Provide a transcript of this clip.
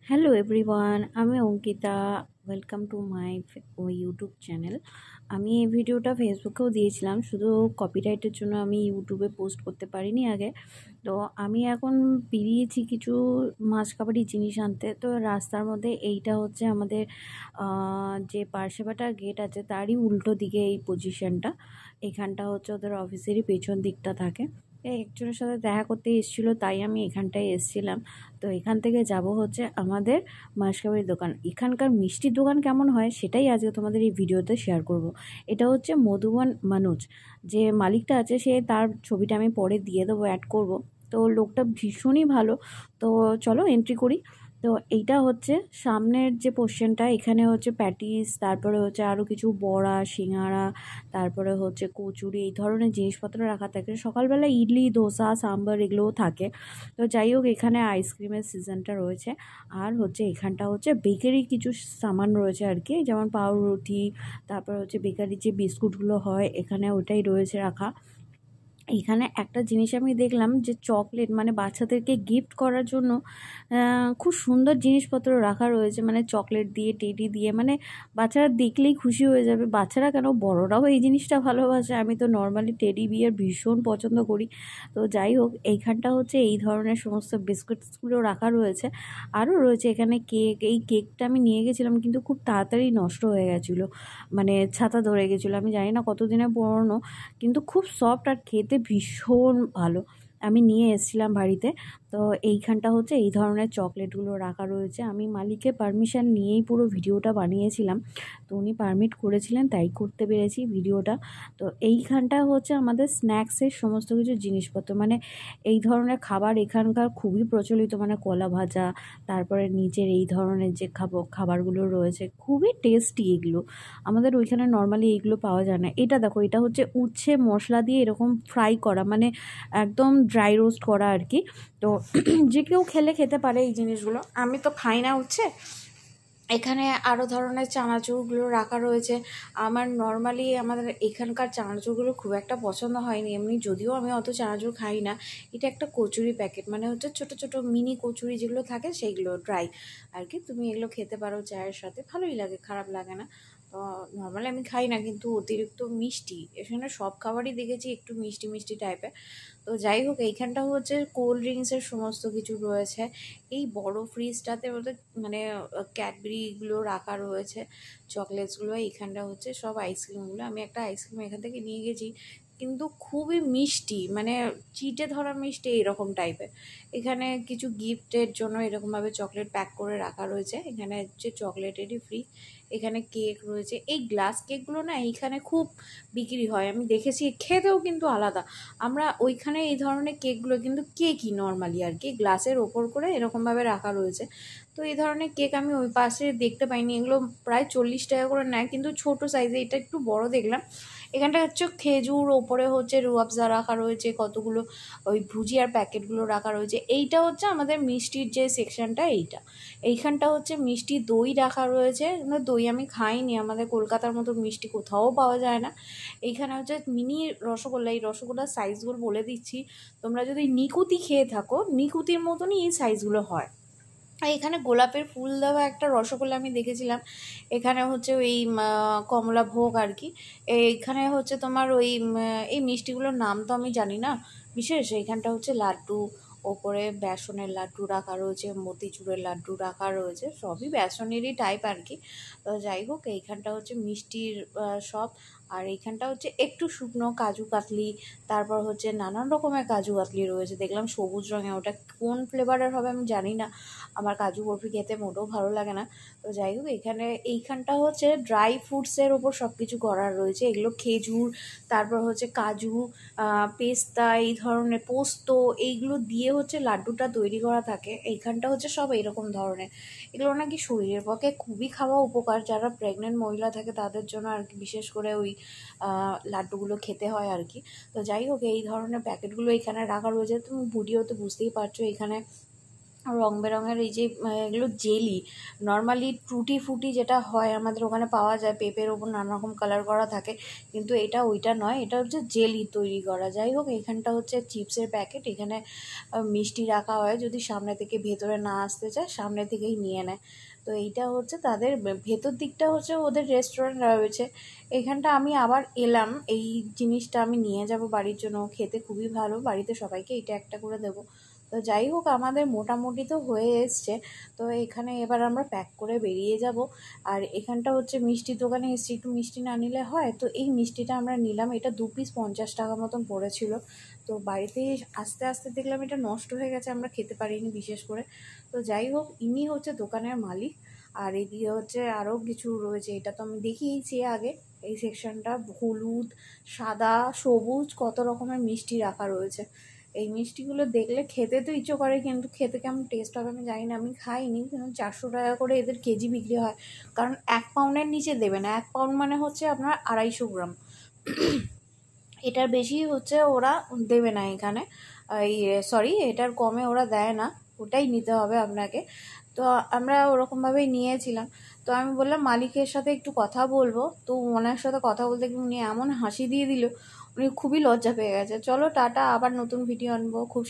Hello everyone, আমি Ankita. Welcome to my YouTube channel. আমি এই ভিডিওটা ফেসবুকেও দিয়েছিলাম, শুধু কপিরাইটের জন্য আমি ইউটিউবে পোস্ট করতে পারিনি আগে। তো আমি এখন বেরিয়েছি কিছু মাসকাবাড়ি জিনিস আনতে। তো রাস্তার মধ্যে এইটা হচ্ছে আমাদের যে পার্সেবাটা গেট আছে তারই উল্টো দিকে এই পজিশনটা। এখানটা হচ্ছে ওদের অফিসেরই পেছন দিকটা থাকে। একজনের সাথে দেখা করতে এসেছিলো, তাই আমি এখানটায় এসেছিলাম। তো এখান থেকে যাব হচ্ছে আমাদের মাসকাবাড়ির দোকান। এখানকার মিষ্টির দোকান কেমন হয় সেটাই আজকে তোমাদের এই ভিডিওতে শেয়ার করব। এটা হচ্ছে মধুবন মানুজ, যে মালিকটা আছে সে, তার ছবিটা আমি পরে দিয়ে দেবো, অ্যাড করব। তো লোকটা ভীষণই ভালো। তো চলো এন্ট্রি করি। তো এইটা হচ্ছে সামনের যে পোর্শনটা, এখানে হচ্ছে প্যাটিস, তারপরে হচ্ছে আরও কিছু বড়া, সিঙাড়া, তারপরে হচ্ছে কচুরি, এই ধরনের জিনিসপত্র রাখা থাকে। সকালবেলা ইডলি, ধোসা, সাম্বার এগুলোও থাকে। তো যাই হোক, এখানে আইসক্রিমের সিজনটা রয়েছে। আর হচ্ছে এখানটা হচ্ছে বেকারি কিছু সামান রয়েছে আর কি, যেমন পাউরুটি, তারপর হচ্ছে বেকারির যে বিস্কুটগুলো হয় এখানে ওটাই রয়েছে রাখা। এখানে একটা জিনিস আমি দেখলাম যে চকলেট, মানে বাচ্চাদেরকে গিফট করার জন্য খুব সুন্দর জিনিসপত্র রাখা রয়েছে, মানে চকলেট দিয়ে, টেডি দিয়ে, মানে বাচ্চারা দেখলেই খুশি হয়ে যাবে। বাচ্চারা কেন, বড়রাও এই জিনিসটা ভালোবাসে। আমি তো নর্মালি টেডি বিয়ার ভীষণ পছন্দ করি। তো যাই হোক, এইখানটা হচ্ছে এই ধরনের সমস্ত বিস্কুটসগুলো রাখা রয়েছে। আরও রয়েছে এখানে কেক। এই কেকটা আমি নিয়ে গেছিলাম কিন্তু খুব তাড়াতাড়ি নষ্ট হয়ে গেছিলো, মানে ছাতা ধরে গেছিলো। আমি জানি না কতদিনের পুরনো, কিন্তু খুব সফট আর খেতে ভীষণ ভালো। আমি নিয়ে এসেছিলাম বাড়িতে। তো এইখানটা হচ্ছে এই ধরনের চকলেটগুলো রাখা রয়েছে। আমি মালিকের পারমিশন নিয়েই পুরো ভিডিওটা বানিয়েছিলাম। তো উনি পারমিট করেছিলেন, তাই করতে পেরেছি ভিডিওটা। তো এইখানটা হচ্ছে আমাদের স্ন্যাক্সের সমস্ত কিছু জিনিসপত্র, মানে এই ধরনের খাবার এখানকার খুবই প্রচলিত, মানে কলা ভাজা, তারপরে নিচের এই ধরনের যে খাবারগুলো রয়েছে খুবই টেস্টি এগুলো। আমাদের ওইখানে নর্মালি এইগুলো পাওয়া যায় না। এটা দেখো, এটা হচ্ছে উচ্ছে মশলা দিয়ে এরকম ফ্রাই করা, মানে একদম ড্রাই রোস্ট করা আর কি। তো যে কেউ খেতে পারে এই জিনিসগুলো। আমি তো খাই না উচ্ছে। এখানে আরও ধরনের চানাচুরগুলো রাখা রয়েছে। আমার নর্মালি আমাদের এখানকার চানাচুরগুলো খুব একটা পছন্দ হয়নি এমনি, যদিও আমি অত চানাচুর খাই না। এটা একটা কচুরি প্যাকেট, মানে হচ্ছে ছোট ছোট মিনি কচুরি যেগুলো থাকে সেইগুলো, ড্রাই আর কি। তুমি এগুলো খেতে পারো চায়ের সাথে, ভালোই লাগে, খারাপ লাগে না। তো নর্মালি আমি খাই না, কিন্তু অতিরিক্ত মিষ্টি, এখানে সব খাবারই দেখেছি একটু মিষ্টি মিষ্টি টাইপের। তো যাই হোক, এইখানটা হচ্ছে কোল্ড ড্রিঙ্কসের সমস্ত কিছু রয়েছে। এই বড় ফ্রিজটাতে বলতে, মানে ক্যাডবেরিগুলো রাখা রয়েছে, চকলেটসগুলো। এইখানটা হচ্ছে সব আইসক্রিমগুলো। আমি একটা আইসক্রিম এখান থেকে নিয়ে গেছি, কিন্তু খুবই মিষ্টি, মানে চিটে ধরা মিষ্টি এরকম টাইপের। এখানে কিছু গিফটের জন্য এরকমভাবে চকলেট প্যাক করে রাখা রয়েছে। এখানে হচ্ছে চকলেটেরই ফ্রি। এখানে কেক রয়েছে। এই গ্লাস কেকগুলো না এইখানে খুব বিক্রি হয়, আমি দেখেছি, খেতেও কিন্তু আলাদা। আমরা ওইখানে এই ধরনের কেকগুলো কিন্তু কেকই নর্মালি আর কি, গ্লাসের ওপর করে এরকমভাবে রাখা রয়েছে। তো এই ধরনের কেক আমি ওই পাশে দেখতে পাইনি। এগুলো প্রায় 40 টাকা করে নেয়, কিন্তু ছোট সাইজে, এটা একটু বড় দেখলাম। এখানটা হচ্ছে খেজুর, ওপরে হচ্ছে রুয়াবজা রাখা রয়েছে, কতগুলো ওই ভুজিয়ার প্যাকেটগুলো রাখা রয়েছে। এইটা হচ্ছে আমাদের মিষ্টির যে সেকশনটা, এইখানটা হচ্ছে মিষ্টি দই রাখা রয়েছে। কিন্তু দই আমি খাইনি, আমাদের কলকাতার মতো মিষ্টি কোথাও পাওয়া যায় না। এইখানে হচ্ছে মিনি রসগোল্লা। এই রসগোল্লার সাইজগুলো বলে দিচ্ছি, তোমরা যদি নিকুতি খেয়ে থাকো, নিকুতির মতনই এই সাইজগুলো হয়। আর এখানে গোলাপের ফুল দেওয়া একটা রসগোল্লা আমি দেখেছিলাম। এখানে হচ্ছে ওই কমলা ভোগ আর কি। এইখানে হচ্ছে তোমার ওই এই মিষ্টিগুলোর নাম তো আমি জানি না বিশেষ। এইখানটা হচ্ছে লাড্ডু, ওপরে বেসনের লাড্ডু রাখা রয়েছে, মতিচুরের লাড্ডু রাখা রয়েছে, সবই বেসনেরই টাইপ আর কি। তো যাই হোক, এইখানটা হচ্ছে মিষ্টির শপ। আর এইখানটা হচ্ছে একটু শুকনো কাজু কাতলি, তারপর হচ্ছে নানান রকমের কাজু কাতলি রয়েছে। দেখলাম সবুজ রঙে, ওটা কোন ফ্লেভারের হবে আমি জানি না, আমার কাজু বরফি খেতে মোটেও ভালো লাগে না। তো যাই হোক, এইখানটা হচ্ছে ড্রাই ফ্রুটসের ওপর সব কিছু করার রয়েছে। এগুলো খেজুর, তারপর হচ্ছে কাজু, পেস্তা, এই ধরনের পোস্ত, এইগুলো দিয়ে হচ্ছে লাড্ডুটা তৈরি করা থাকে। এইখানটা হচ্ছে সব এরকম ধরনের। এগুলো নাকি শরীরের পক্ষে খুবই খাওয়া উপকার, যারা প্রেগনেন্ট মহিলা থাকে তাদের জন্য আর কি, বিশেষ করে ওই লাড্ডুগুলো খেতে হয় আর কি। তো যাই হোক, এই ধরনের প্যাকেটগুলো এখানে রাখা রয়েছে। তুমি ভিডিওতে বুঝতেই পারছো, এখানে রং বেরঙের এই যে এগুলো জেলি, নর্মালি টুটি ফুটি যেটা হয় আমাদের ওখানে পাওয়া যায়, পেঁপের ওপর নানা রকম কালার করা থাকে, কিন্তু এটা ওইটা নয়, এটা হচ্ছে জেলি তৈরি করা। যাই হোক, এখানটা হচ্ছে চিপসের প্যাকেট, এখানে মিষ্টি রাখা হয়, যদি সামনে থেকে ভেতরে না আসতে চায় সামনে থেকেই নিয়ে নেয়। তো এইটা হচ্ছে তাদের ভেতর দিকটা হচ্ছে ওদের রেস্টুরেন্ট রয়েছে। এখানটা আমি আবার এলাম, এই জিনিসটা আমি নিয়ে যাব বাড়ির জন্য, খেতে খুবই ভালো, বাড়িতে সবাইকে এটা একটা করে দেবো। তো যাই হোক, আমাদের মোটামুটি তো হয়ে এসছে। তো এখানে এবার আমরা প্যাক করে বেরিয়ে যাব। আর এখানটা হচ্ছে মিষ্টির দোকানে এসছি, একটু মিষ্টি না নিলে হয়, তো এই মিষ্টিটা আমরা নিলাম। এটা 2 পিস 50 টাকা মতন পড়েছিল। তো বাড়িতে আস্তে আস্তে দেখলাম এটা নষ্ট হয়ে গেছে, আমরা খেতে পারিনি বিশেষ করে। তো যাই হোক, ইনি হচ্ছে দোকানের মালিক। আর এদিকে হচ্ছে আরও কিছু রয়েছে, এটা তো আমি দেখিয়েছি আগে। এই সেকশনটা হলুদ, সাদা, সবুজ কত রকমের মিষ্টি রাখা রয়েছে। এই মিষ্টিগুলো দেখলে খেতে তো ইচ্ছে করে, কিন্তু খেতে কেমন টেস্ট হবে আমি জানি না, আমি খাইনি। কিন্তু 400 টাকা করে এদের কেজি বিক্রি হয়, কারণ 1 পাউন্ডের নিচে দেবে না। 1 পাউন্ড মানে হচ্ছে আপনার 250 গ্রাম, এটার বেশি হচ্ছে ওরা দেবে না এখানে। এই সরি, এটার কমে ওরা দেয় না, ওটাই নিতে হবে আপনাকে। তো আমরা ওরকমভাবেই নিয়েছিলাম। তো আমি বললাম মালিকের সাথে একটু কথা বলবো, তো ওনার সাথে কথা বলতে গিয়ে উনি এমন হাসি দিয়ে দিল, উনি খুবই লজ্জা পেয়ে গেছে। চলো টাটা, আবার নতুন ভিডিও আনবো খুব